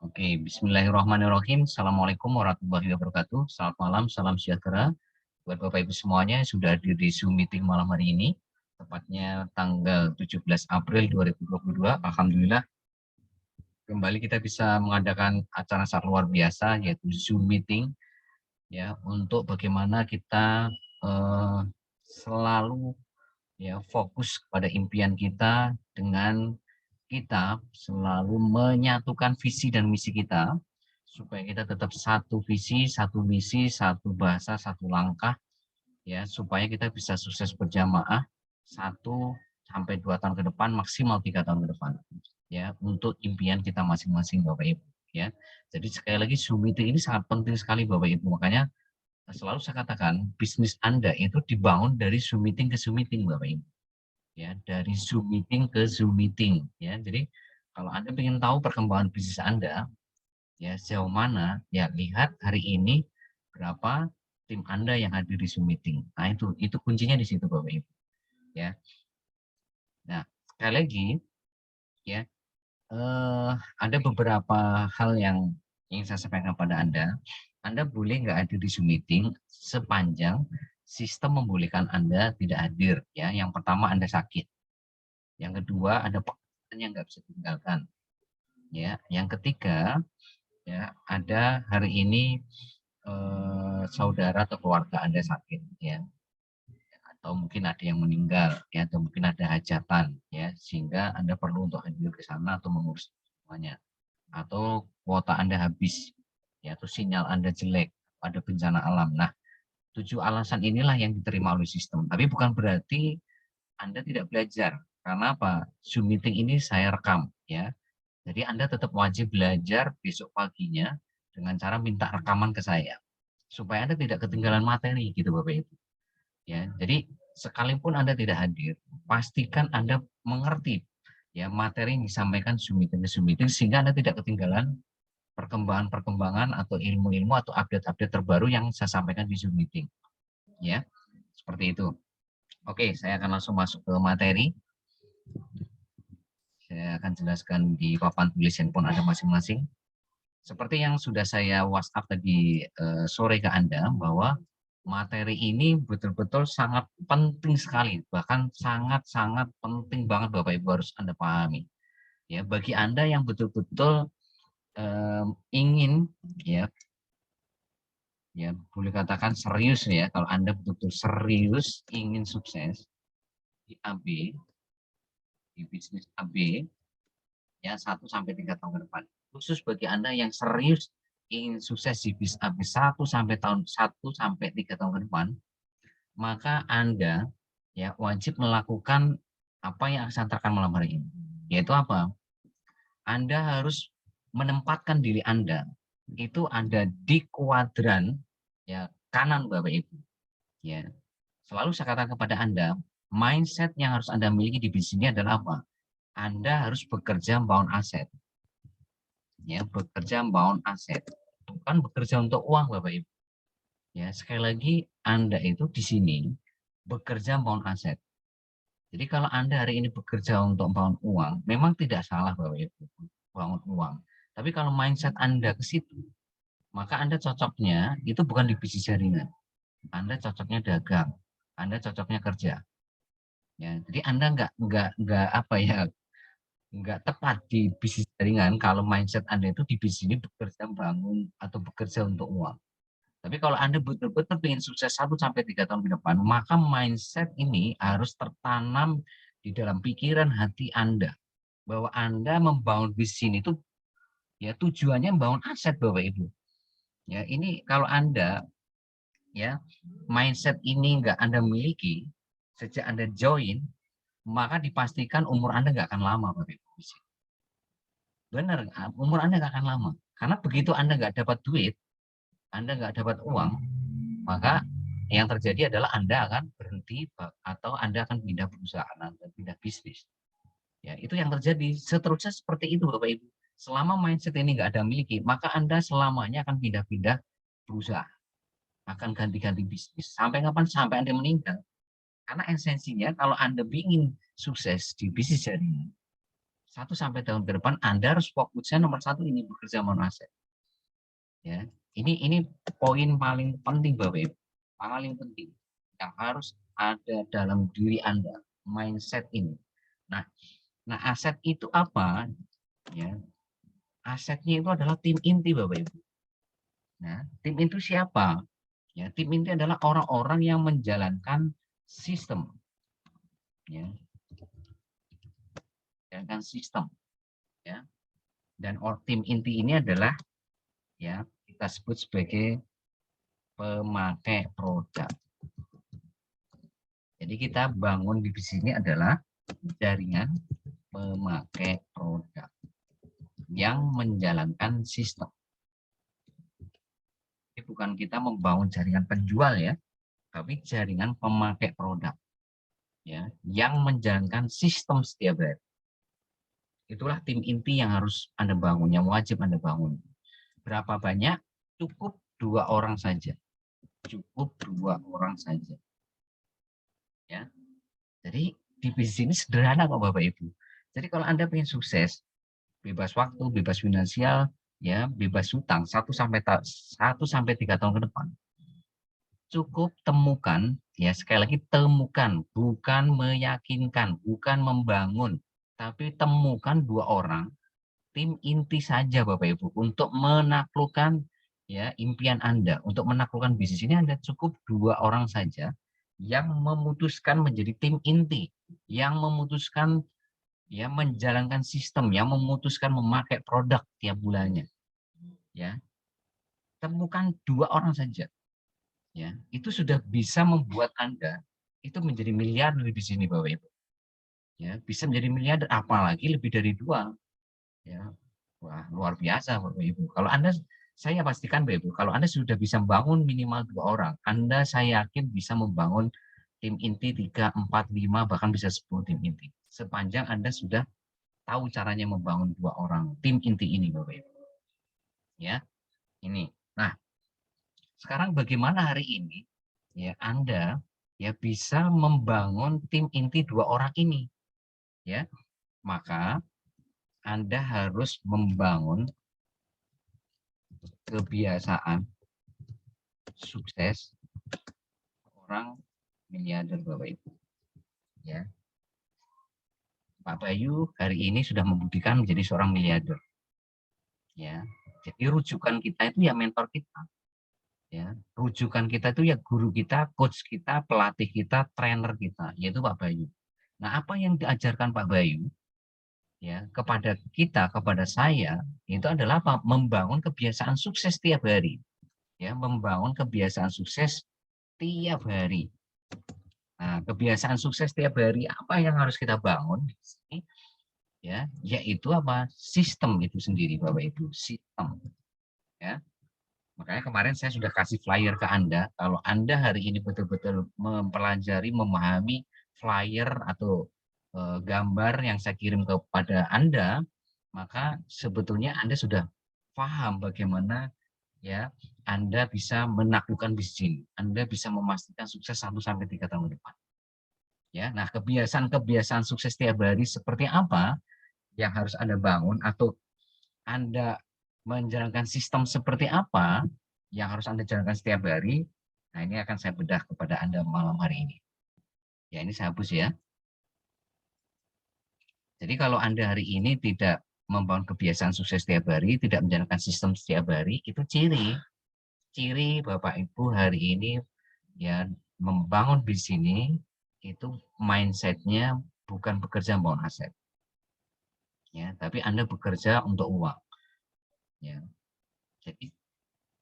Oke, bismillahirrahmanirrahim. Assalamualaikum warahmatullahi wabarakatuh. Selamat malam, salam sejahtera buat Bapak Ibu semuanya yang sudah hadir di Zoom meeting malam hari ini. Tepatnya tanggal 17 April 2022. Alhamdulillah, kembali kita bisa mengadakan acara sangat luar biasa, yaitu Zoom meeting, ya, untuk bagaimana kita selalu ya fokus pada impian kita dengan kita selalu menyatukan visi dan misi kita supaya kita tetap satu visi, satu misi, satu bahasa, satu langkah, ya, supaya kita bisa sukses berjamaah 1 sampai 2 tahun ke depan, maksimal 3 tahun ke depan, ya, untuk impian kita masing-masing, Bapak Ibu, ya. Jadi sekali lagi Zoom meeting ini sangat penting sekali, Bapak Ibu. Makanya selalu saya katakan bisnis Anda itu dibangun dari Zoom meeting ke Zoom meeting, Bapak Ibu, ya, dari Zoom meeting ke Zoom meeting, ya. Jadi kalau Anda ingin tahu perkembangan bisnis Anda, ya, sejauh mana, ya, lihat hari ini berapa tim Anda yang hadir di Zoom meeting. Nah, itu kuncinya di situ, Bapak Ibu, ya. Nah, sekali lagi, ya, ada beberapa hal yang ingin saya sampaikan pada Anda. Anda boleh nggak hadir di Zoom meeting sepanjang sistem membolehkan Anda tidak hadir, ya. Yang pertama, Anda sakit. Yang kedua, ada pekerjaan yang nggak bisa ditinggalkan, ya. Yang ketiga, ya, ada hari ini saudara atau keluarga Anda sakit, ya, atau mungkin ada yang meninggal, ya, atau mungkin ada hajatan, ya, sehingga Anda perlu untuk hadir ke sana atau mengurus semuanya, atau kuota Anda habis, ya, atau sinyal Anda jelek, ada bencana alam. Nah, 7 alasan inilah yang diterima oleh sistem. Tapi bukan berarti Anda tidak belajar. Karena apa? Zoom meeting ini saya rekam, ya. Jadi Anda tetap wajib belajar besok paginya dengan cara minta rekaman ke saya. Supaya Anda tidak ketinggalan materi gitu, Bapak Ibu. Ya, jadi sekalipun Anda tidak hadir, pastikan Anda mengerti, ya, materi yang disampaikan Zoom meeting ke Zoom meeting sehingga Anda tidak ketinggalan perkembangan-perkembangan atau ilmu-ilmu atau update-update terbaru yang saya sampaikan di Zoom meeting, ya. Seperti itu. Oke, saya akan langsung masuk ke materi. Saya akan jelaskan di papan tulis handphone Anda masing-masing. Seperti yang sudah saya WhatsApp tadi sore ke Anda, bahwa materi ini betul-betul sangat penting sekali, bahkan sangat-sangat penting banget Bapak Ibu harus Anda pahami. Ya, bagi Anda yang betul-betul ingin, ya, ya, boleh katakan serius, ya, kalau Anda betul-betul serius ingin sukses di AB, di bisnis AB, ya, 1 sampai 3 tahun ke depan. Khusus bagi Anda yang serius ingin sukses di bisnis AB 1 sampai 3 tahun ke depan, maka Anda, ya, wajib melakukan apa yang saya sampaikan malam hari ini. Yaitu apa? Anda harus menempatkan diri Anda itu ada di kuadran, ya, kanan, Bapak Ibu. Ya. Selalu saya katakan kepada Anda, mindset yang harus Anda miliki di bisnis ini adalah apa? Anda harus bekerja membangun aset. Ya, bekerja membangun aset. Bukan bekerja untuk uang, Bapak Ibu. Ya, sekali lagi Anda itu di sini bekerja membangun aset. Jadi kalau Anda hari ini bekerja untuk membangun uang, memang tidak salah Bapak Ibu, bangun uang. Tapi kalau mindset Anda ke situ, maka Anda cocoknya itu bukan di bisnis jaringan. Anda cocoknya dagang, Anda cocoknya kerja. Ya, jadi Anda nggak apa ya, nggak tepat di bisnis jaringan kalau mindset Anda itu di bisnis ini bekerja membangun atau bekerja untuk uang. Tapi kalau Anda betul-betul ingin sukses 1 sampai 3 tahun ke depan, maka mindset ini harus tertanam di dalam pikiran hati Anda. Bahwa Anda membangun bisnis ini itu, ya, tujuannya membangun aset, Bapak Ibu. Ya, ini kalau Anda, ya, mindset ini nggak Anda miliki sejak Anda join, maka dipastikan umur Anda nggak akan lama, Bapak Ibu. Benar, umur Anda nggak akan lama. Karena begitu Anda nggak dapat duit, Anda nggak dapat uang, maka yang terjadi adalah Anda akan berhenti atau Anda akan pindah perusahaan atau pindah bisnis. Ya, itu yang terjadi. Seterusnya seperti itu, Bapak Ibu. Selama mindset ini nggak Anda miliki, maka Anda selamanya akan pindah-pindah perusahaan, akan ganti-ganti bisnis. Sampai kapan? Sampai Anda meninggal. Karena esensinya kalau Anda ingin sukses di bisnis jaringan, 1 sampai 2 tahun ke depan Anda harus fokusnya nomor 1 ini bekerja membangun aset. Ya, ini poin paling penting Bapak Ibu, paling penting yang harus ada dalam diri Anda, mindset ini. Nah, aset itu apa? Ya, asetnya itu adalah tim inti Bapak Ibu. Nah, tim itu siapa? Ya, tim inti adalah orang-orang yang menjalankan sistem. Ya, menjalankan sistem. Ya, dan tim inti ini adalah ya kita sebut sebagai pemakai produk. Jadi kita bangun di sini adalah jaringan pemakai produk yang menjalankan sistem. Ini bukan kita membangun jaringan penjual ya, tapi jaringan pemakai produk ya yang menjalankan sistem setiap hari. Itulah tim inti yang harus Anda bangun, yang wajib Anda bangun. Berapa banyak? Cukup 2 orang saja. Cukup 2 orang saja. Ya. Jadi di bisnis ini sederhana kok Bapak Ibu. Jadi kalau Anda ingin sukses, bebas waktu, bebas finansial, ya, bebas hutang 1 sampai 3 tahun ke depan. Cukup temukan, ya sekali lagi temukan, bukan meyakinkan, bukan membangun, tapi temukan 2 orang tim inti saja Bapak Ibu untuk menaklukkan ya impian Anda, untuk menaklukkan bisnis ini Anda cukup 2 orang saja yang memutuskan menjadi tim inti, yang memutuskan ya menjalankan sistem, yang memutuskan memakai produk tiap bulannya. Ya. Temukan 2 orang saja. Ya, itu sudah bisa membuat Anda itu menjadi miliarder di sini Bapak Ibu. Ya, bisa menjadi miliarder apalagi lebih dari 2. Ya. Wah, luar biasa Bapak Ibu. Kalau Anda, saya pastikan Bapak Ibu, kalau Anda sudah bisa membangun minimal 2 orang, Anda saya yakin bisa membangun tim inti 3, 4, 5, bahkan bisa 10 tim inti. Sepanjang Anda sudah tahu caranya membangun 2 orang tim inti ini Bapak Ibu. Ya, ini. Nah, sekarang bagaimana hari ini ya Anda ya bisa membangun tim inti 2 orang ini? Ya, maka Anda harus membangun kebiasaan sukses orang miliarder Bapak Ibu. Ya. Pak Bayu hari ini sudah membuktikan menjadi seorang miliarder. Ya. Jadi rujukan kita itu ya mentor kita. Ya. Rujukan kita itu ya guru kita, coach kita, pelatih kita, trainer kita, yaitu Pak Bayu. Nah, apa yang diajarkan Pak Bayu ya kepada kita, kepada saya, itu adalah apa? Membangun kebiasaan sukses tiap hari. Ya, membangun kebiasaan sukses tiap hari. Nah, kebiasaan sukses tiap hari apa yang harus kita bangun di sini? Ya, yaitu apa? Sistem itu sendiri, Bapak Ibu, sistem. Ya. Makanya kemarin saya sudah kasih flyer ke Anda. Kalau Anda hari ini betul-betul mempelajari, memahami flyer atau gambar yang saya kirim kepada Anda, maka sebetulnya Anda sudah paham bagaimana ya Anda bisa menaklukkan bisnis. Anda bisa memastikan sukses 1 sampai 3 tahun ke depan. Ya, nah kebiasaan-kebiasaan sukses tiap hari seperti apa yang harus Anda bangun atau Anda menjalankan sistem seperti apa yang harus Anda jalankan setiap hari. Nah, ini akan saya bedah kepada Anda malam hari ini. Ya, ini saya hapus ya. Jadi kalau Anda hari ini tidak membangun kebiasaan sukses setiap hari, tidak menjalankan sistem setiap hari, itu ciri Bapak Ibu hari ini ya membangun bisnis ini itu mindsetnya bukan bekerja membangun aset, ya, tapi Anda bekerja untuk uang, ya. Jadi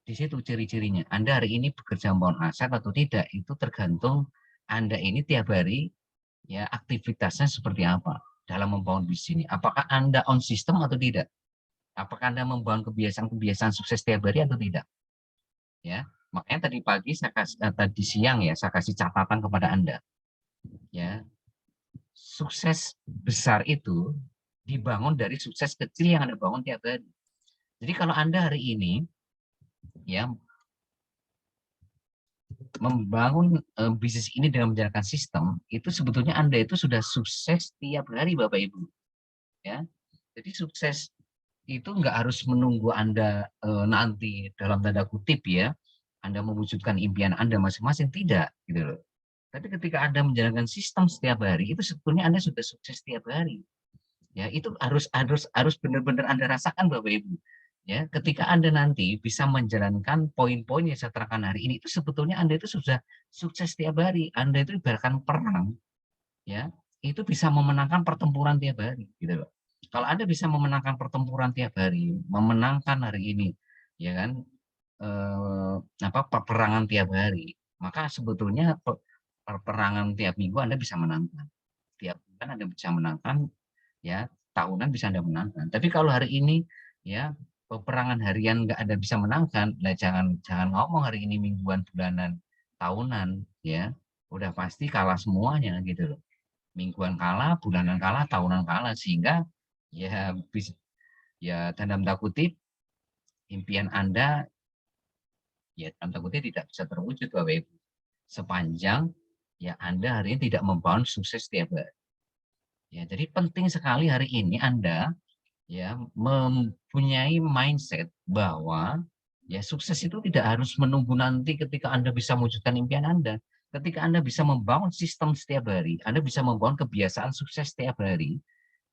di situ ciri-cirinya. Anda hari ini bekerja membangun aset atau tidak itu tergantung Anda ini tiap hari ya aktivitasnya seperti apa dalam membangun bisnis ini. Apakah Anda on system atau tidak? Apakah Anda membangun kebiasaan-kebiasaan sukses tiap hari atau tidak? Ya, makanya tadi pagi tadi siang ya saya kasih catatan kepada Anda. Ya, sukses besar itu dibangun dari sukses kecil yang Anda bangun tiap hari. Jadi kalau Anda hari ini ya membangun bisnis ini dengan menjalankan sistem, itu sebetulnya Anda itu sudah sukses tiap hari Bapak Ibu. Ya. Jadi sukses itu nggak harus menunggu Anda nanti dalam tanda kutip ya, Anda mewujudkan impian Anda masing-masing, tidak gitu loh. Tapi ketika Anda menjalankan sistem setiap hari, itu sebetulnya Anda sudah sukses setiap hari. Ya, itu harus benar-benar Anda rasakan Bapak Ibu. Ya, ketika Anda nanti bisa menjalankan poin-poin yang saya terangkan hari ini, itu sebetulnya Anda itu sudah sukses setiap hari. Anda itu ibaratkan perang, ya, itu bisa memenangkan pertempuran tiap hari, gitu loh. Kalau Anda bisa memenangkan pertempuran tiap hari, memenangkan hari ini, ya kan, peperangan tiap hari, maka sebetulnya peperangan tiap minggu Anda bisa menangkan, tiap bulan Anda bisa menangkan, ya, tahunan bisa Anda menangkan. Tapi kalau hari ini, ya, peperangan harian nggak Anda bisa menangkan, nah jangan jangan ngomong hari ini mingguan, bulanan, tahunan, ya, udah pasti kalah semuanya gitu loh. Mingguan kalah, bulanan kalah, tahunan kalah, sehingga ya bisa, ya dalam tanda kutip impian Anda ya dalam tanda kutip tidak bisa terwujud Bapak Ibu. Sepanjang ya Anda hari ini tidak membangun sukses setiap hari. Ya, jadi penting sekali hari ini Anda ya mempunyai mindset bahwa ya sukses itu tidak harus menunggu nanti ketika Anda bisa mewujudkan impian Anda. Ketika Anda bisa membangun sistem setiap hari, Anda bisa membangun kebiasaan sukses setiap hari,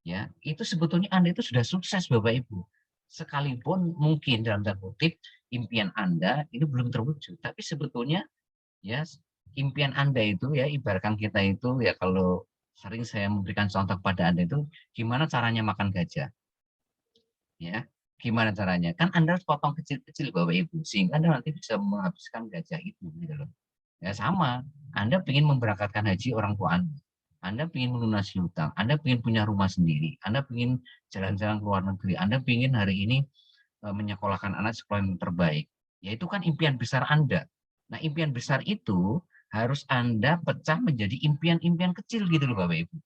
ya itu sebetulnya Anda itu sudah sukses Bapak Ibu. Sekalipun mungkin dalam tanda kutip impian Anda ini belum terwujud, tapi sebetulnya ya impian Anda itu ya ibaratkan kita itu ya kalau sering saya memberikan contoh kepada Anda itu gimana caranya makan gajah, ya. Gimana caranya? Kan Anda harus potong kecil-kecil Bapak Ibu sehingga Anda nanti bisa menghabiskan gajah itu gitu loh. Ya sama, Anda ingin memberangkatkan haji orang tua Anda ingin melunasi hutang, Anda ingin punya rumah sendiri, Anda ingin jalan-jalan ke luar negeri, Anda ingin hari ini menyekolahkan anak sekolah yang terbaik. Ya itu kan impian besar Anda. Nah, impian besar itu harus Anda pecah menjadi impian-impian kecil gitu loh Bapak Ibu.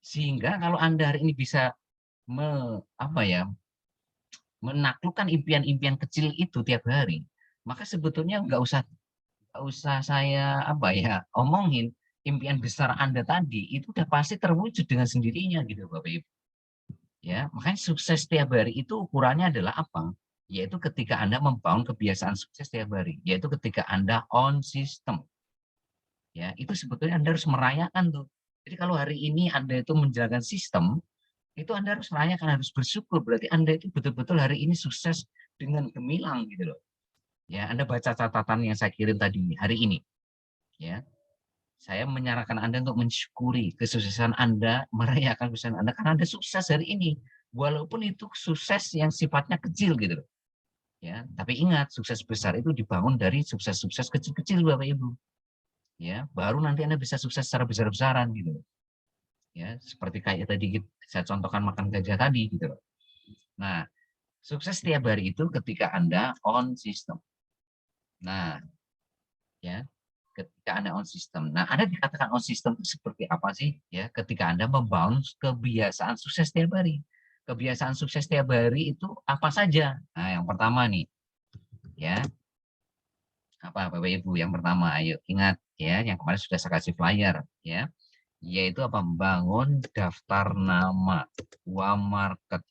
Sehingga kalau Anda hari ini bisa menaklukkan impian-impian kecil itu tiap hari, maka sebetulnya nggak usah saya omongin, impian besar Anda tadi itu udah pasti terwujud dengan sendirinya gitu Bapak Ibu. Ya, makanya sukses setiap hari itu ukurannya adalah apa? Yaitu ketika Anda membangun kebiasaan sukses setiap hari, yaitu ketika Anda on system. Ya, itu sebetulnya Anda harus merayakan tuh. Jadi kalau hari ini Anda itu menjalankan sistem, itu Anda harus merayakan, harus bersyukur. Berarti Anda itu betul-betul hari ini sukses dengan gemilang gitu loh. Ya, Anda baca catatan yang saya kirim tadi hari ini. Ya, saya menyarankan Anda untuk mensyukuri kesuksesan Anda, merayakan kesuksesan Anda karena Anda sukses hari ini. Walaupun itu sukses yang sifatnya kecil gitu loh. Ya, tapi ingat sukses besar itu dibangun dari sukses-sukses kecil-kecil Bapak Ibu. Ya, baru nanti Anda bisa sukses secara besar-besaran gitu loh. Ya, seperti kayak tadi saya contohkan makan gajah tadi gitu loh. Nah, sukses setiap hari itu ketika Anda on system. Nah, ya, ketika Anda on system. Nah, Anda dikatakan on system itu seperti apa sih? Ya, ketika Anda membangun kebiasaan sukses setiap hari. Kebiasaan sukses setiap hari itu apa saja? Nah, yang pertama nih, ya, apa Bapak Ibu? Yang pertama, ayo ingat ya, yang kemarin sudah saya kasih flyer, ya, yaitu apa? Membangun daftar nama Market.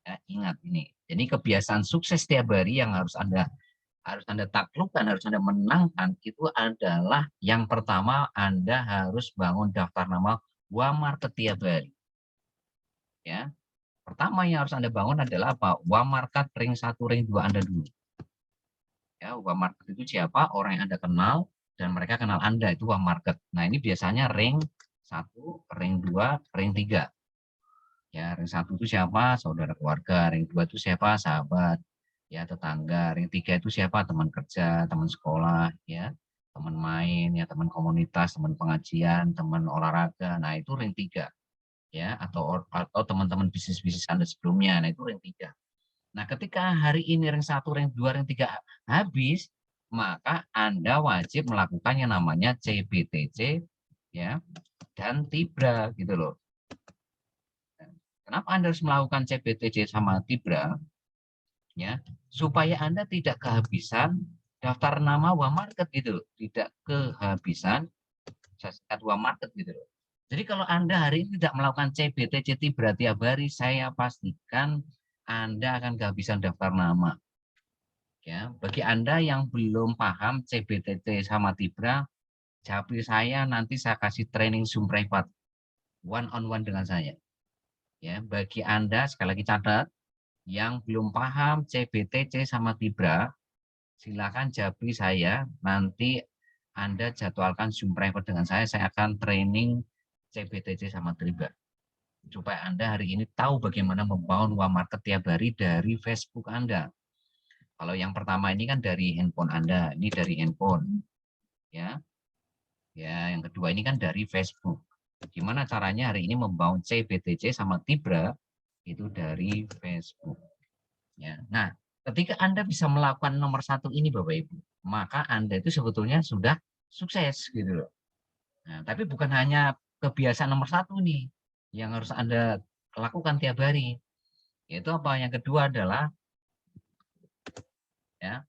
Ya, ingat ini. Jadi kebiasaan sukses setiap hari yang harus Anda taklukkan, harus Anda menangkan itu adalah yang pertama Anda harus bangun daftar nama Market tiap hari. Ya. Pertama yang harus Anda bangun adalah apa? Market ring 1, ring 2 Anda dulu. Ya, Market itu siapa? Orang yang Anda kenal dan mereka kenal Anda, itu Market. Nah, ini biasanya ring 1, ring 2, ring 3. Ya, ring 1 itu siapa? Saudara keluarga. Ring 2 itu siapa? Sahabat. Ya, tetangga. Ring 3 itu siapa? Teman kerja, teman sekolah, ya. Teman main, ya, teman komunitas, teman pengajian, teman olahraga. Nah, itu ring 3. Ya, atau teman-teman bisnis-bisnis Anda sebelumnya. Nah, itu ring 3. Nah, ketika hari ini ring 1, ring 2, ring 3 habis, maka Anda wajib melakukan yang namanya CBTC, ya, dan Tibra gitu loh. Kenapa Anda harus melakukan CBTC sama Tibra? Ya, supaya Anda tidak kehabisan daftar nama Market gitu loh. Tidak kehabisan sertifikat Market gitu loh. Jadi kalau Anda hari ini tidak melakukan CBTC Tibra tiap hari, saya pastikan Anda akan kehabisan daftar nama. Ya, bagi Anda yang belum paham CBTC sama Tibra, japri saya, nanti saya kasih training Zoom private one on one dengan saya. Ya, bagi Anda sekali lagi catat, yang belum paham CBTC sama Tibra, silakan japri saya, nanti Anda jadwalkan Zoom private dengan saya akan training CBTC sama Tibra. Supaya Anda hari ini tahu bagaimana membangun uang market tiap hari dari Facebook Anda. Kalau yang pertama ini kan dari handphone Anda, ini dari handphone. Ya, ya, yang kedua ini kan dari Facebook. Gimana caranya hari ini membangun CBTC sama Tibra itu dari Facebook. Ya, nah, ketika Anda bisa melakukan nomor satu ini, Bapak Ibu, maka Anda itu sebetulnya sudah sukses gitu loh. Nah, tapi bukan hanya kebiasaan nomor satu nih yang harus Anda lakukan tiap hari. Yaitu apa? Yang kedua adalah ya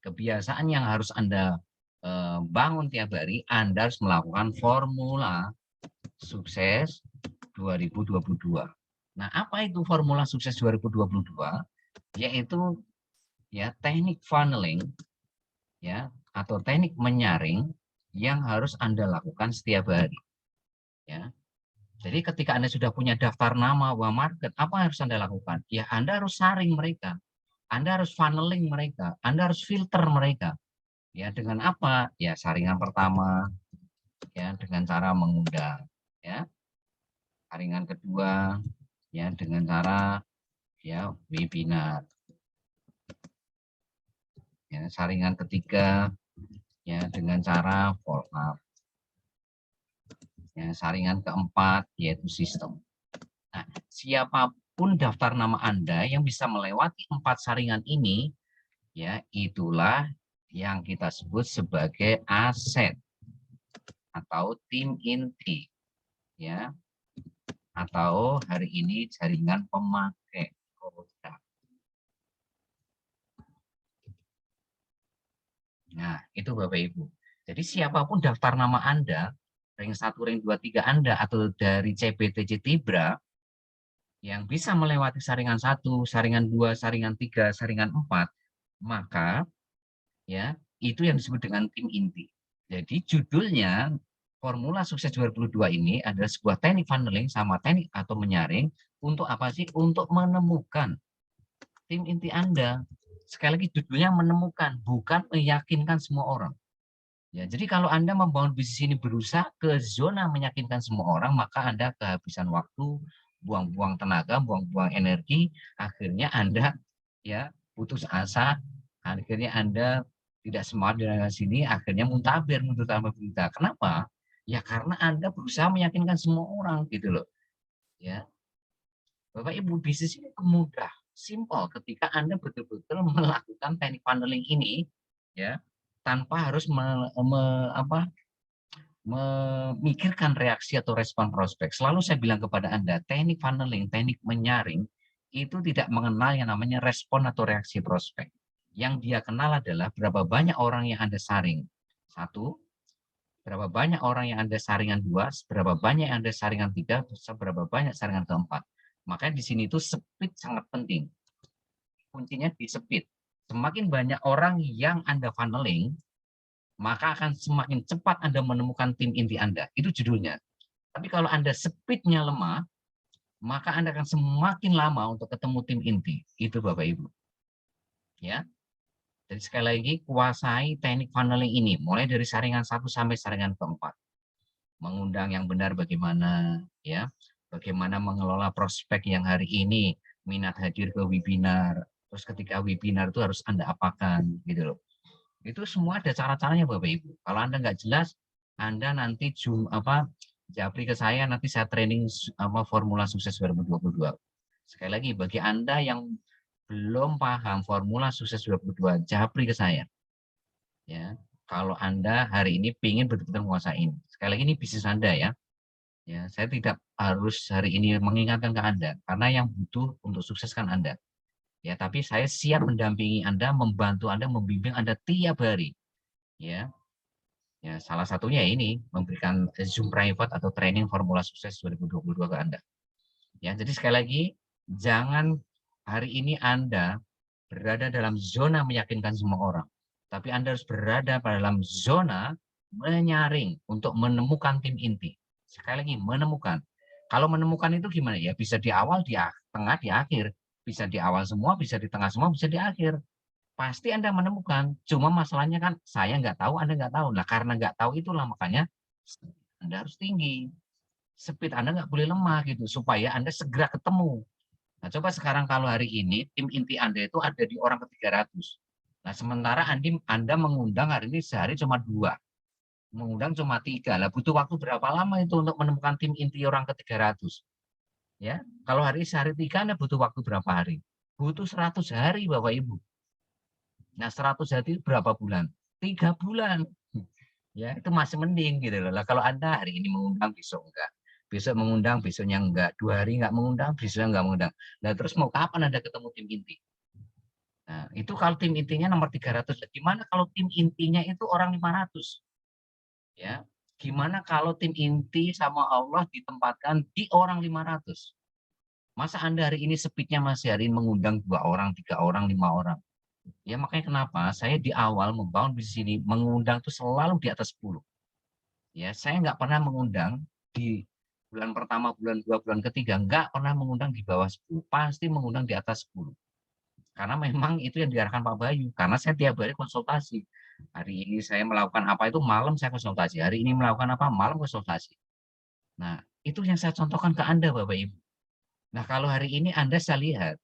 kebiasaan yang harus Anda bangun tiap hari, Anda harus melakukan formula sukses 2022. Nah, apa itu formula sukses 2022? Yaitu ya teknik funneling ya atau teknik menyaring yang harus Anda lakukan setiap hari. Ya. Jadi ketika Anda sudah punya daftar nama uang market, apa yang harus Anda lakukan? Ya Anda harus saring mereka. Anda harus funneling mereka, Anda harus filter mereka. Ya dengan apa? Ya saringan pertama ya dengan cara mengundang ya. Saringan kedua ya dengan cara ya webinar. Ya, saringan ketiga ya dengan cara follow up. Ya, saringan keempat yaitu sistem. Nah, siapapun daftar nama Anda yang bisa melewati 4 saringan ini ya itulah yang kita sebut sebagai aset atau tim inti ya atau hari ini jaringan pemakai produk. Nah, itu Bapak Ibu. Jadi siapapun daftar nama Anda, ring 1, ring 2, 3 Anda atau dari CBTC Tibra yang bisa melewati saringan 1, saringan 2, saringan 3, saringan 4, maka ya itu yang disebut dengan tim inti. Jadi judulnya formula sukses 2022 ini adalah sebuah teknik funneling sama teknik atau menyaring untuk apa sih? Untuk menemukan tim inti Anda. Sekali lagi judulnya menemukan, bukan meyakinkan semua orang. Ya, jadi kalau Anda membangun bisnis ini berusaha ke zona meyakinkan semua orang, maka Anda kehabisan waktu, buang-buang tenaga, buang-buang energi, akhirnya Anda ya putus asa, akhirnya Anda tidak semangat dengan sini, akhirnya muntaber mundur tanpa berita. Kenapa? Ya karena Anda berusaha meyakinkan semua orang gitu loh. Ya, Bapak Ibu, bisnis ini mudah, simpel ketika Anda betul-betul melakukan teknik funneling ini ya tanpa harus memikirkan reaksi atau respon prospek. Selalu saya bilang kepada Anda, teknik funneling, teknik menyaring itu tidak mengenal yang namanya respon atau reaksi prospek. Yang dia kenal adalah berapa banyak orang yang Anda saring. Satu, berapa banyak orang yang Anda saringan dua, berapa banyak yang Anda saringan tiga, seberapa banyak saringan keempat. Makanya di sini itu speed sangat penting. Kuncinya di speed. Semakin banyak orang yang Anda funneling, maka akan semakin cepat Anda menemukan tim inti Anda. Itu judulnya. Tapi kalau Anda speed-nya lemah, maka Anda akan semakin lama untuk ketemu tim inti. Itu Bapak Ibu. Ya. Jadi sekali lagi kuasai teknik funneling ini mulai dari saringan 1 sampai saringan keempat. Mengundang yang benar bagaimana, ya. Bagaimana mengelola prospek yang hari ini minat hadir ke webinar. Terus ketika webinar itu harus Anda apakan gitu loh. Itu semua ada cara-caranya Bapak Ibu. Kalau Anda nggak jelas, Anda nanti japri ke saya, nanti saya training formula sukses 2022. Sekali lagi, bagi Anda yang belum paham formula sukses 2022, japri ke saya. Ya, kalau Anda hari ini ingin betul-betul menguasain. Sekali lagi ini bisnis Anda ya. Ya, saya tidak harus hari ini mengingatkan ke Anda, karena yang butuh untuk sukses kan Anda. Ya, tapi saya siap mendampingi Anda, membantu Anda, membimbing Anda tiap hari. Ya, Ya, salah satunya ini memberikan Zoom private atau training formula sukses 2022 ke Anda. Ya, jadi sekali lagi jangan hari ini Anda berada dalam zona meyakinkan semua orang, tapi Anda harus berada pada dalam zona menyaring untuk menemukan tim inti. Sekali lagi menemukan. Kalau menemukan itu gimana ya? Bisa di awal, di tengah, di akhir. Bisa di awal semua, bisa di tengah semua, bisa di akhir. Pasti Anda menemukan. Cuma masalahnya kan saya nggak tahu, Anda nggak tahu. Nah, karena nggak tahu itulah makanya Anda harus tinggi. Speed Anda nggak boleh lemah gitu supaya Anda segera ketemu. Nah, coba sekarang kalau hari ini tim inti Anda itu ada di orang ke-300. Nah, sementara Anda mengundang hari ini sehari cuma 2, mengundang cuma 3. Lah butuh waktu berapa lama itu untuk menemukan tim inti orang ke-300? Ya, kalau hari sehari 3 Anda butuh waktu berapa hari? Butuh 100 hari Bapak Ibu. Nah, 100 hari berapa bulan? 3 bulan. Ya, itu masih mending gitu loh. Lah kalau Anda hari ini mengundang, besok enggak. Besok mengundang, besoknya enggak. 2 hari enggak mengundang, besoknya enggak mengundang. Nah, terus mau kapan Anda ketemu tim inti? Nah, itu kalau tim intinya nomor 300. Gimana kalau tim intinya itu orang 500? Ya. Gimana kalau tim inti sama Allah ditempatkan di orang 500? Masa Anda hari ini speed-nya masih hari ini mengundang 2 orang, 3 orang, 5 orang? Ya makanya kenapa saya di awal membangun bisnis ini mengundang itu selalu di atas 10. Ya, saya nggak pernah mengundang di bulan pertama, bulan 2, bulan ketiga, nggak pernah mengundang di bawah 10, pasti mengundang di atas 10. Karena memang itu yang diarahkan Pak Bayu, karena saya tiap hari konsultasi. Hari ini saya melakukan apa itu malam saya konsultasi, hari ini melakukan apa malam konsultasi. Nah, itu yang saya contohkan ke Anda Bapak Ibu. Nah, kalau hari ini Anda saya lihat,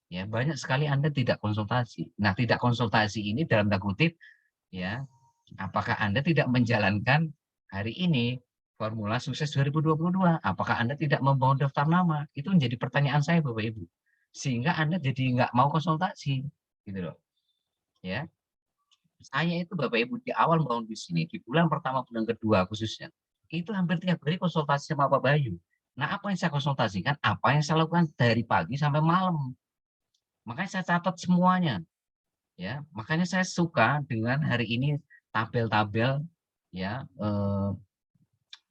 ya banyak sekali Anda tidak konsultasi. Nah, tidak konsultasi ini dalam tanda kutip, ya, apakah Anda tidak menjalankan hari ini formula sukses 2022? Apakah Anda tidak membangun daftar nama? Itu menjadi pertanyaan saya Bapak Ibu. Sehingga Anda jadi nggak mau konsultasi, gitu loh. Ya, saya itu Bapak Ibu di awal membangun di sini, di bulan pertama, bulan kedua khususnya, itu hampir tiap hari konsultasi sama Pak Bayu. Nah, apa yang saya konsultasikan, apa yang saya lakukan dari pagi sampai malam. Makanya saya catat semuanya. Ya, makanya saya suka dengan hari ini tabel-tabel ya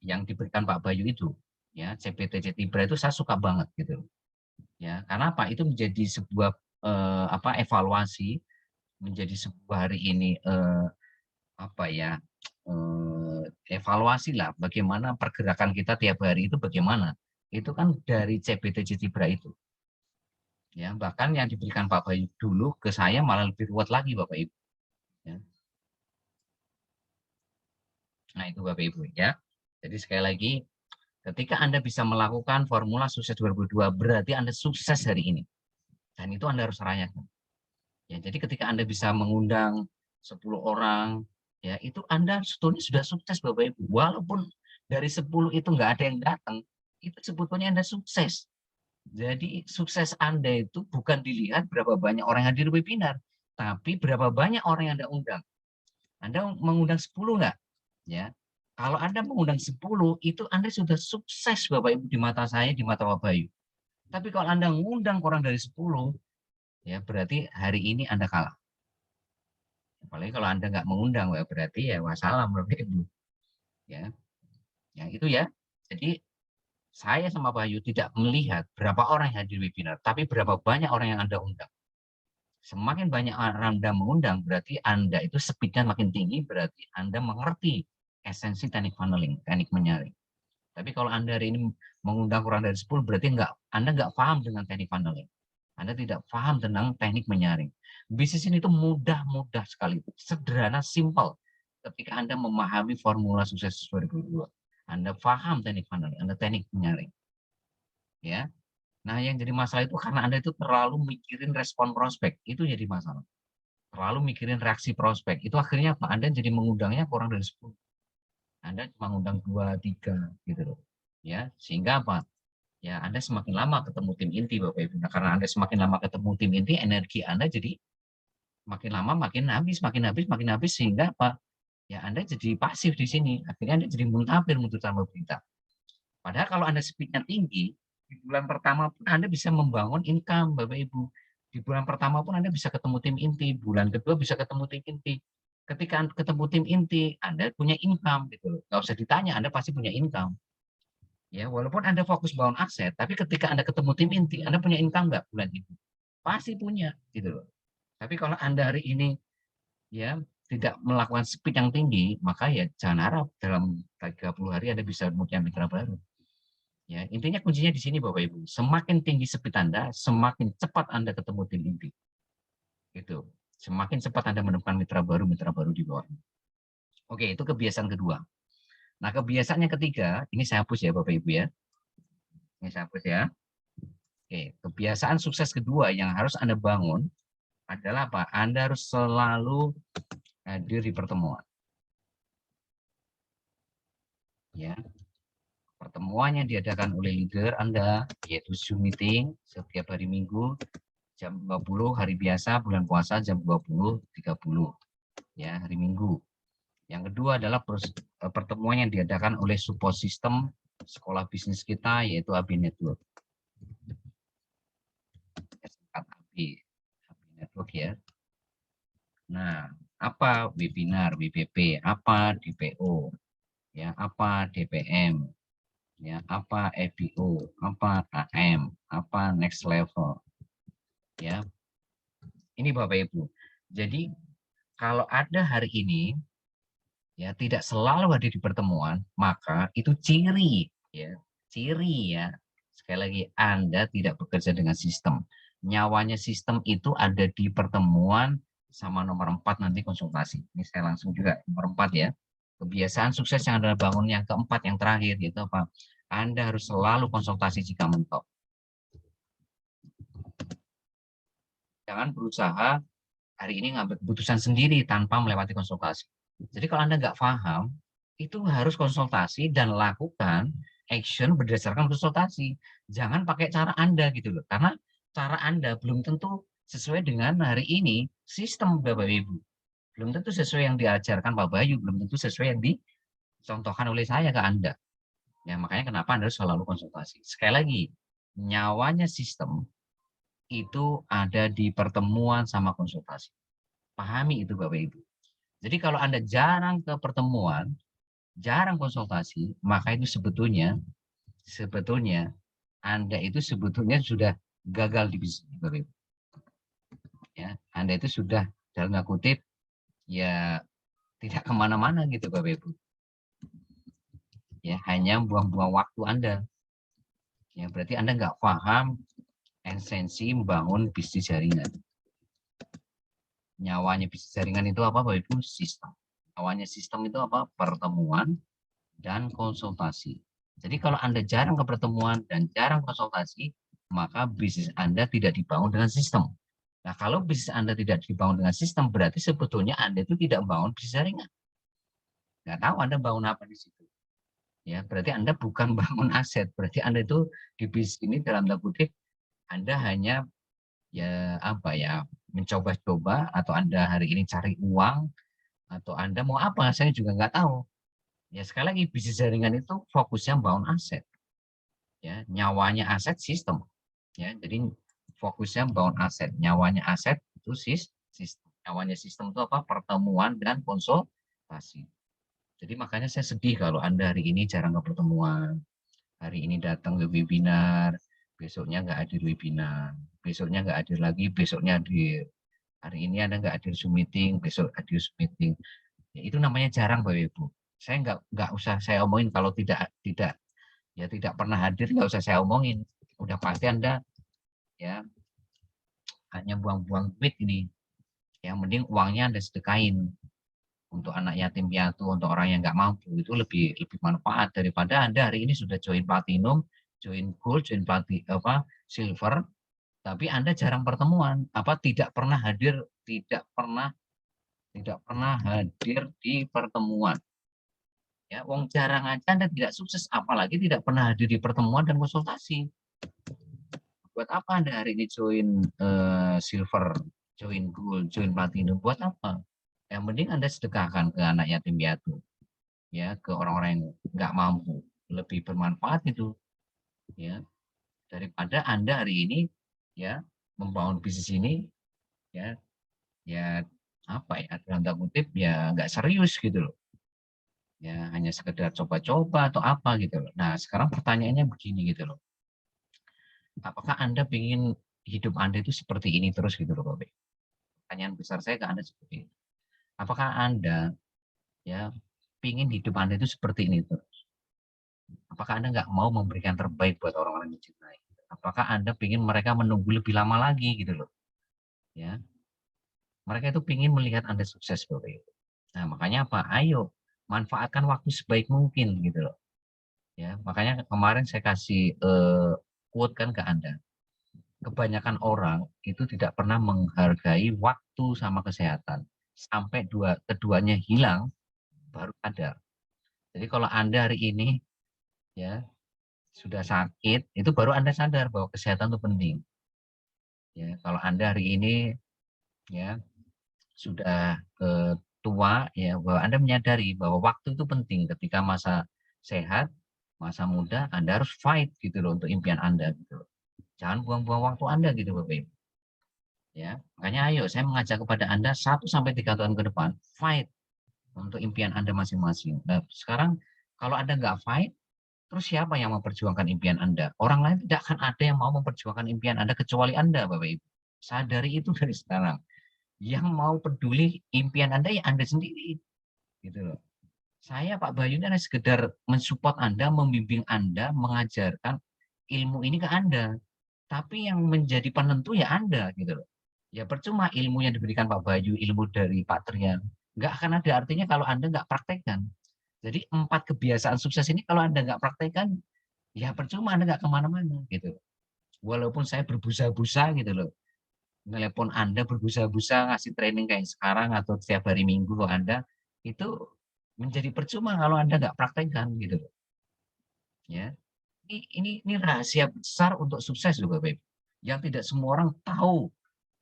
yang diberikan Pak Bayu itu, ya CPTC Tibra itu saya suka banget gitu. Ya, karena apa? Itu menjadi sebuah apa evaluasi, menjadi sebuah hari ini apa ya evaluasi lah bagaimana pergerakan kita tiap hari itu bagaimana. Itu kan dari CPTC Tibra itu. Ya, bahkan yang diberikan Pak Bayu dulu ke saya malah lebih ruwet lagi Bapak Ibu. Ya. Nah, itu Bapak Ibu ya. Jadi sekali lagi, ketika Anda bisa melakukan formula sukses 2002, berarti Anda sukses hari ini. Dan itu Anda harus rayakan. Ya, jadi ketika Anda bisa mengundang 10 orang, ya itu Anda sebetulnya sudah sukses Bapak Ibu. Walaupun dari 10 itu nggak ada yang datang, itu sebetulnya Anda sukses. Jadi sukses Anda itu bukan dilihat berapa banyak orang yang hadir webinar, tapi berapa banyak orang yang Anda undang. Anda mengundang 10 nggak? Ya. Kalau Anda mengundang 10, itu Anda sudah sukses Bapak Ibu di mata saya, di mata Pak Bayu. Tapi kalau Anda mengundang kurang dari 10, ya berarti hari ini Anda kalah. Apalagi kalau Anda nggak mengundang, ya berarti ya wassalam Bapak Ibu. Ya, yang itu ya. Jadi saya sama Pak Bayu tidak melihat berapa orang yang hadir webinar, tapi berapa banyak orang yang Anda undang. Semakin banyak orang Anda mengundang, berarti Anda itu speed-nya makin tinggi, berarti Anda mengerti esensi teknik funneling, teknik menyaring. Tapi kalau Anda hari ini mengundang kurang dari 10, berarti Anda nggak paham dengan teknik funneling. Anda tidak paham tentang teknik menyaring. Bisnis ini itu mudah-mudah sekali, sederhana, simple. Ketika Anda memahami formula sukses 2022, Anda paham teknik funneling, Anda teknik menyaring. Ya, nah yang jadi masalah itu karena Anda itu terlalu mikirin respon prospek, itu jadi masalah. Terlalu mikirin reaksi prospek, itu akhirnya apa? Anda jadi mengundangnya kurang dari 10. Anda cuma ngundang 2, 3 gitu loh. Ya, sehingga apa? Ya, Anda semakin lama ketemu tim inti Bapak Ibu. Nah, karena Anda semakin lama ketemu tim inti, energi Anda jadi makin lama makin habis, makin habis, makin habis sehingga apa? Ya, Anda jadi pasif di sini. Akhirnya Anda jadi muntaber mutu tanpa berita. Padahal kalau Anda speed-nya tinggi, di bulan pertama pun Anda bisa membangun income Bapak Ibu. Di bulan pertama pun Anda bisa ketemu tim inti, bulan kedua bisa ketemu tim inti. Ketika ketemu tim inti, Anda punya income gitu loh. Nggak usah ditanya, Anda pasti punya income. Ya, walaupun Anda fokus bangun aset, tapi ketika Anda ketemu tim inti, Anda punya income nggak bulan itu? Pasti punya gitu loh. Tapi kalau Anda hari ini ya tidak melakukan speed yang tinggi, maka ya jangan harap dalam 30 hari Anda bisa punya mitra baru. Ya, intinya kuncinya di sini Bapak Ibu. Semakin tinggi speed Anda, semakin cepat Anda ketemu tim inti. Gitu. Semakin cepat Anda menemukan mitra baru di bawah. Oke, itu kebiasaan kedua. Nah, kebiasaan yang ketiga, ini saya hapus ya Bapak Ibu ya. Ini saya hapus ya. Oke, kebiasaan sukses kedua yang harus Anda bangun adalah apa? Anda harus selalu hadir di pertemuan. Ya, pertemuan yang diadakan oleh leader Anda, yaitu Zoom meeting setiap hari Minggu, jam 20, hari biasa, bulan puasa, jam 20.30. Ya, hari Minggu. Yang kedua adalah pertemuan yang diadakan oleh support system sekolah bisnis kita, yaitu AB Network. AB Network ya. Nah, apa webinar, WBP, apa DPO, ya, apa DPM, ya, apa EBO, apa AM, apa next level, ya. Ini Bapak Ibu. Jadi kalau ada hari ini, ya tidak selalu hadir di pertemuan, maka itu ciri, ya, ciri ya. Sekali lagi, Anda tidak bekerja dengan sistem. Nyawanya sistem itu ada di pertemuan sama nomor 4 nanti konsultasi. Ini saya langsung juga nomor 4 ya. Kebiasaan sukses yang Anda bangun yang keempat, yang terakhir, yaitu apa? Anda harus selalu konsultasi jika mentok. Jangan berusaha hari ini ngambil keputusan sendiri tanpa melewati konsultasi. Jadi kalau Anda nggak paham, itu harus konsultasi dan lakukan action berdasarkan konsultasi. Jangan pakai cara Anda gitu loh. Karena cara Anda belum tentu sesuai dengan hari ini sistem Bapak Ibu. Belum tentu sesuai yang diajarkan Pak Bayu, belum tentu sesuai yang dicontohkan oleh saya ke Anda. Ya, makanya kenapa Anda harus selalu konsultasi. Sekali lagi, nyawanya sistem itu ada di pertemuan sama konsultasi. Pahami itu Bapak Ibu. Jadi kalau Anda jarang ke pertemuan, jarang konsultasi, maka itu sebetulnya Anda itu sebetulnya sudah gagal di bisnis Bapak Ibu. Ya, Anda itu sudah dalam kutip ya tidak kemana-mana gitu Bapak Ibu. Ya, hanya buang-buang waktu Anda. Ya, berarti Anda nggak paham esensi membangun bisnis jaringan. Nyawanya bisnis jaringan itu apa Bapak Ibu? Sistem. Nyawanya sistem itu apa? Pertemuan dan konsultasi. Jadi kalau Anda jarang ke pertemuan dan jarang konsultasi, maka bisnis Anda tidak dibangun dengan sistem. Nah, kalau bisnis Anda tidak dibangun dengan sistem, berarti sebetulnya Anda itu tidak membangun bisnis jaringan. Nggak tahu Anda bangun apa di situ. Ya, berarti Anda bukan bangun aset. Berarti Anda itu di bisnis ini dalam tanda kutip Anda hanya ya apa ya mencoba-coba, atau Anda hari ini cari uang, atau Anda mau apa, saya juga nggak tahu. Ya sekali lagi bisnis jaringan itu fokusnya bangun aset. Ya, nyawanya aset sistem. Ya, jadi fokusnya bangun aset. Nyawanya aset itu sistem. Nyawanya sistem itu apa? Pertemuan dan konsultasi. Jadi makanya saya sedih kalau Anda hari ini jarang ke pertemuan. Hari ini datang ke webinar, besoknya nggak hadir webinar. Besoknya nggak hadir lagi, besoknya hadir. Hari ini Anda nggak hadir Zoom meeting, besok hadir Zoom meeting. Ya, itu namanya jarang Bapak Ibu. Saya nggak usah saya omongin kalau tidak ya tidak pernah hadir, nggak usah saya omongin. Udah pasti Anda ya hanya buang-buang duit ini. Yang mending uangnya Anda sedekain untuk anak yatim piatu, untuk orang yang nggak mampu, itu lebih manfaat daripada Anda hari ini sudah join platinum, join gold, join silver, tapi Anda jarang pertemuan, tidak pernah hadir, tidak pernah hadir di pertemuan. Ya, wong jarang aja Anda tidak sukses, apalagi tidak pernah hadir di pertemuan dan konsultasi. Buat apa Anda hari ini join silver, join gold, join platinum? Buat apa? Yang penting Anda sedekahkan ke anak yatim piatu, ya, ke orang-orang yang nggak mampu, lebih bermanfaat itu, ya, daripada Anda hari ini, ya, membangun bisnis ini, ya, ya apa ya, dalam tanda kutip ya nggak serius gitu loh. Ya hanya sekedar coba-coba atau apa gitu loh. Nah, sekarang pertanyaannya begini gitu loh. Apakah Anda ingin hidup Anda itu seperti ini terus gitu loh, Bapak? Pertanyaan besar saya ke Anda seperti itu. Apakah Anda ya ingin hidup Anda itu seperti ini terus? Apakah Anda nggak mau memberikan terbaik buat orang-orang yang dicintai? Apakah Anda ingin mereka menunggu lebih lama lagi gitu loh? Ya, mereka itu ingin melihat Anda sukses Bapak Ibu. Nah, makanya apa? Ayo manfaatkan waktu sebaik mungkin gitu loh. Ya, makanya kemarin saya kasih quote kan ke Anda. Kebanyakan orang itu tidak pernah menghargai waktu sama kesehatan. Sampai keduanya hilang baru ada. Jadi kalau Anda hari ini ya sudah sakit, itu baru Anda sadar bahwa kesehatan itu penting. Ya, kalau Anda hari ini ya sudah tua ya, bahwa Anda menyadari bahwa waktu itu penting ketika masa sehat, masa muda Anda harus fight gitu loh untuk impian Anda gitu loh. Jangan buang-buang waktu Anda gitu Bapak Ibu. Ya, makanya ayo saya mengajak kepada Anda 1 sampai 3 tahun ke depan fight untuk impian Anda masing-masing. Nah, sekarang kalau Anda nggak fight, terus siapa yang memperjuangkan impian Anda? Orang lain tidak akan ada yang mau memperjuangkan impian Anda kecuali Anda, Bapak Ibu. Sadari itu dari sekarang. Yang mau peduli impian Anda ya Anda sendiri. Gitu loh. Saya Pak Bayu ini hanya sekedar mensupport Anda, membimbing Anda, mengajarkan ilmu ini ke Anda. Tapi yang menjadi penentu ya Anda gitu loh. Ya percuma ilmu yang diberikan Pak Bayu, ilmu dari Pak Trian. Nggak akan ada artinya kalau Anda nggak praktekkan. Jadi 4 kebiasaan sukses ini kalau Anda nggak praktekkan, ya percuma Anda nggak kemana-mana gitu. Walaupun saya berbusa-busa gitu loh. Nelepon Anda berbusa-busa ngasih training kayak sekarang atau setiap hari Minggu ke Anda, itu menjadi percuma kalau Anda nggak praktekkan gitu loh. Ya. Ini rahasia besar untuk sukses loh Bapak Ibu. Yang tidak semua orang tahu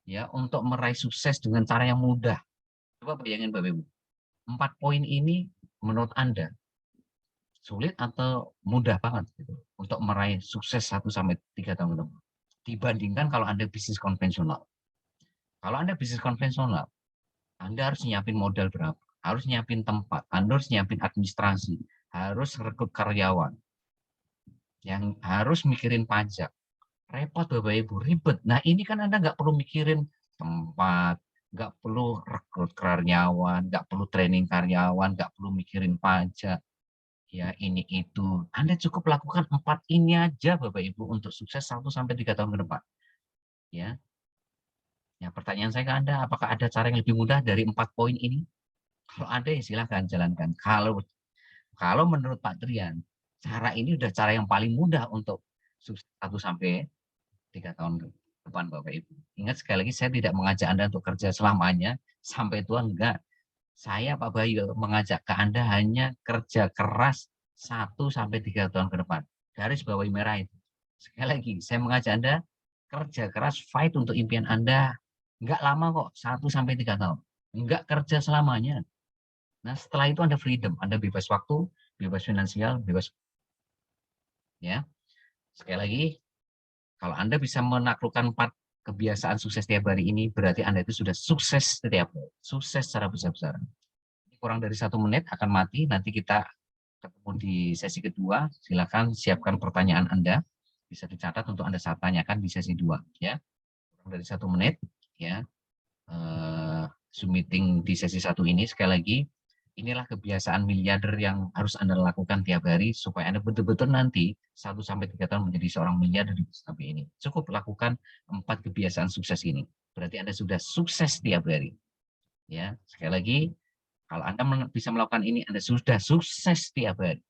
ya untuk meraih sukses dengan cara yang mudah. Coba bayangin Bapak Ibu. 4 poin ini menurut Anda sulit atau mudah banget gitu untuk meraih sukses 1 sampai 3 tahun ke depan. Dibandingkan kalau Anda bisnis konvensional. Kalau Anda bisnis konvensional, Anda harus nyiapin modal berapa? Harus nyiapin tempat, Anda harus nyiapin administrasi, harus rekrut karyawan, yang harus mikirin pajak. Repot Bapak Ibu, ribet. Nah ini kan Anda nggak perlu mikirin tempat, nggak perlu rekrut karyawan, nggak perlu training karyawan, nggak perlu mikirin pajak. Ya ini itu. Anda cukup lakukan 4 ini aja Bapak Ibu untuk sukses 1 sampai 3 tahun ke depan. Ya, ya pertanyaan saya ke Anda, apakah ada cara yang lebih mudah dari 4 poin ini? Kalau ada ya silahkan jalankan. Kalau menurut Pak Trian, cara ini udah cara yang paling mudah untuk sukses 1 sampai 3 tahun ke depan Bapak Ibu. Ingat sekali lagi saya tidak mengajak Anda untuk kerja selamanya sampai tua enggak. Saya Pak Bayu mengajak ke Anda hanya kerja keras 1 sampai 3 tahun ke depan. Garis bawahi merah itu. Sekali lagi, saya mengajak Anda kerja keras, fight untuk impian Anda. Enggak lama kok, 1 sampai 3 tahun. Enggak kerja selamanya. Nah, setelah itu Anda freedom, Anda bebas waktu, bebas finansial, bebas ya. Sekali lagi, kalau Anda bisa menaklukkan 4 kebiasaan sukses tiap hari ini, berarti Anda itu sudah sukses setiap hari. Sukses secara besar-besaran. Kurang dari 1 menit akan mati, nanti kita ketemu di sesi kedua. Silakan siapkan pertanyaan Anda, bisa dicatat untuk Anda saat tanyakan di sesi 2. Ya. Kurang dari 1 menit, ya. Zoom meeting di sesi 1 ini, sekali lagi, inilah kebiasaan miliarder yang harus Anda lakukan tiap hari supaya Anda betul-betul nanti 1 sampai 3 tahun menjadi seorang miliarder di bisnis ini. Cukup lakukan 4 kebiasaan sukses ini. Berarti Anda sudah sukses tiap hari. Ya, sekali lagi, kalau Anda bisa melakukan ini, Anda sudah sukses tiap hari.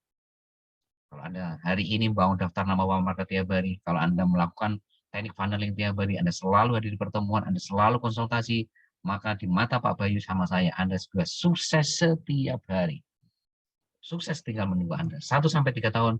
Kalau Anda hari ini bangun daftar nama market tiap hari, kalau Anda melakukan teknik funneling tiap hari, Anda selalu hadir di pertemuan, Anda selalu konsultasi, maka di mata Pak Bayu sama saya, Anda sudah sukses setiap hari. Sukses tinggal menunggu Anda. 1 sampai 3 tahun,